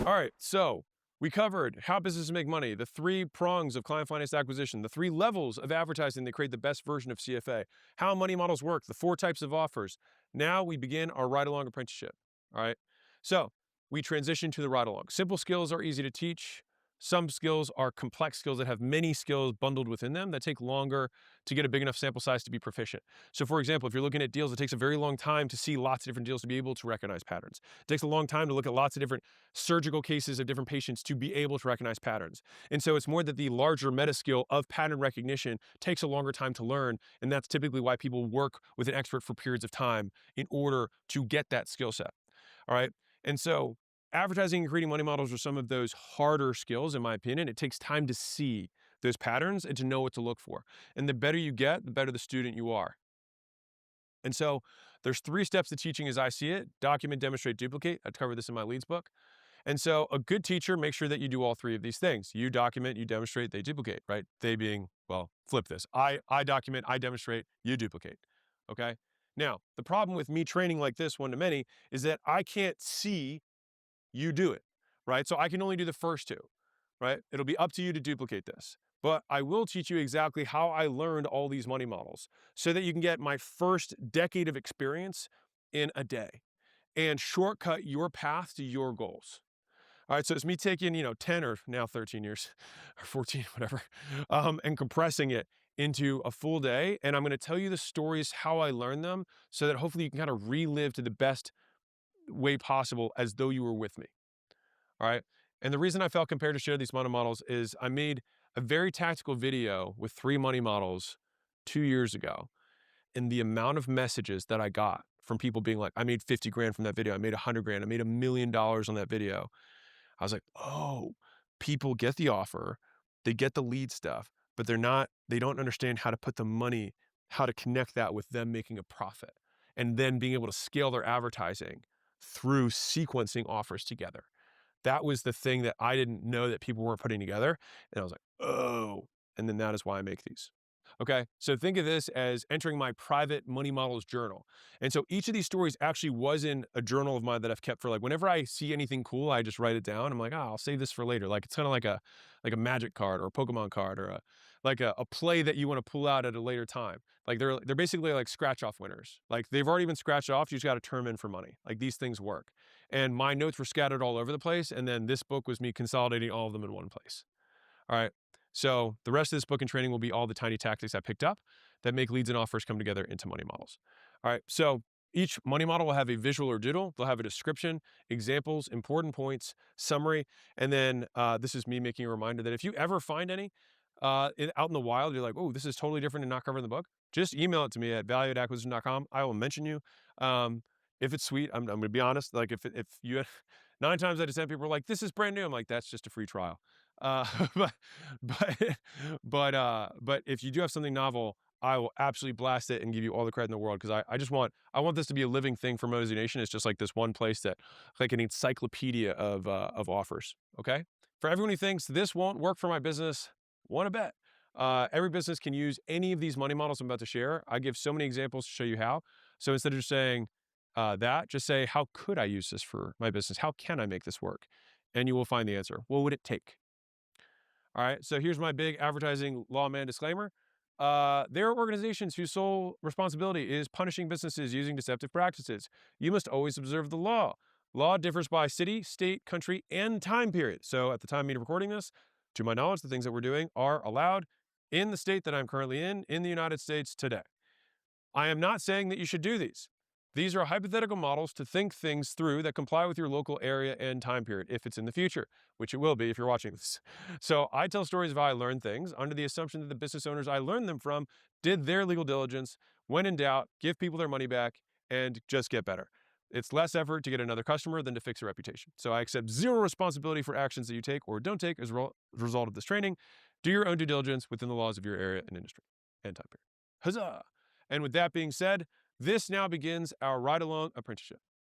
All right, so we covered how businesses make money, the three prongs of client finance acquisition, the three levels of advertising that create the best version of CFA, how money models work, the four types of offers. Now we begin our ride-along apprenticeship. All right, so we transition to the ride-along. Simple skills are easy to teach. Some skills are complex skills that have many skills bundled within them that take longer to get a big enough sample size to be proficient. So for example, if you're looking at deals, it takes a very long time to see lots of different deals to be able to recognize patterns. It takes a long time to look at lots of different surgical cases of different patients to be able to recognize patterns. And so it's more that the larger meta skill of pattern recognition takes a longer time to learn. And that's typically why people work with an expert for periods of time in order to get that skill set. All right. And so advertising and creating money models are some of those harder skills, in my opinion. It takes time to see those patterns and to know what to look for. And the better you get, the better the student you are. And so there's three steps to teaching as I see it: document, demonstrate, duplicate. I cover this in my leads book. And so a good teacher makes sure that you do all three of these things. You document, you demonstrate, they duplicate, right? They being, well, flip this. I document, I demonstrate, you duplicate. Okay. Now, the problem with me training like this one-to-many is that I can't see you do it, right? So I can only do the first two, right? It'll be up to you to duplicate this. But I will teach you exactly how I learned all these money models so that you can get my first decade of experience in a day and shortcut your path to your goals. All right, so it's me taking, 10 or now 13 years or 14, whatever, and compressing it into a full day. And I'm going to tell you the stories, how I learned them, so that hopefully you can kind of relive to the best way possible as though you were with me. All right. And the reason I felt compared to share these money models is I made a very tactical video with three money models 2 years ago. And the amount of messages that I got from people being like, I made 50 grand from that video. I made 100 grand. I made $1 million on that video. I was like, oh, people get the offer, they get the lead stuff, but they don't understand how to put the money, how to connect that with them making a profit and then being able to scale their advertising through sequencing offers together. That was the thing that I didn't know that people weren't putting together. And I was like, oh, and then that is why I make these. Okay, so think of this as entering my private money models journal. And so each of these stories actually was in a journal of mine that I've kept for, like, whenever I see anything cool, I just write it down. I'm like, oh, I'll save this for later. Like, it's kind of like a magic card or a Pokemon card or a play that you want to pull out at a later time. Like they're basically like scratch off winners. Like they've already been scratched off. You just got to turn them in for money. Like these things work. And my notes were scattered all over the place. And then this book was me consolidating all of them in one place. All right. So the rest of this book and training will be all the tiny tactics I picked up that make leads and offers come together into money models. All right. So each money model will have a visual or doodle. They'll have a description, examples, important points, summary. And then this is me making a reminder that if you ever find any out in the wild, you're like, oh, this is totally different and not covered in the book, just email it to me at value@acquisition.com. I will mention you. If it's sweet, I'm going to be honest. Like if you, 9 times out of 10 people are like, this is brand new. I'm like, that's just a free trial. But but but if you do have something novel, I will absolutely blast it and give you all the credit in the world, because I want this to be a living thing for Mosey Nation. It's just like this one place that, like an encyclopedia of offers. Okay, for everyone who thinks this won't work for my business, want to bet. Every business can use any of these money models I'm about to share. I give so many examples to show you how. So instead of just saying just say, how could I use this for my business? How can I make this work? And you will find the answer. What would it take? All right, so here's my big advertising lawman disclaimer. There are organizations whose sole responsibility is punishing businesses using deceptive practices. You must always observe the law. Law differs by city, state, country, and time period. So at the time of recording this, to my knowledge, the things that we're doing are allowed in the state that I'm currently in the United States today. I am not saying that you should do these. These are hypothetical models to think things through that comply with your local area and time period, if it's in the future, which it will be if you're watching this. So I tell stories of how I learned things under the assumption that the business owners I learned them from did their legal diligence. When in doubt, give people their money back and just get better. It's less effort to get another customer than to fix a reputation. So I accept zero responsibility for actions that you take or don't take as a result of this training. Do your own due diligence within the laws of your area and industry and time period. Huzzah! And with that being said, this now begins our ride-along apprenticeship.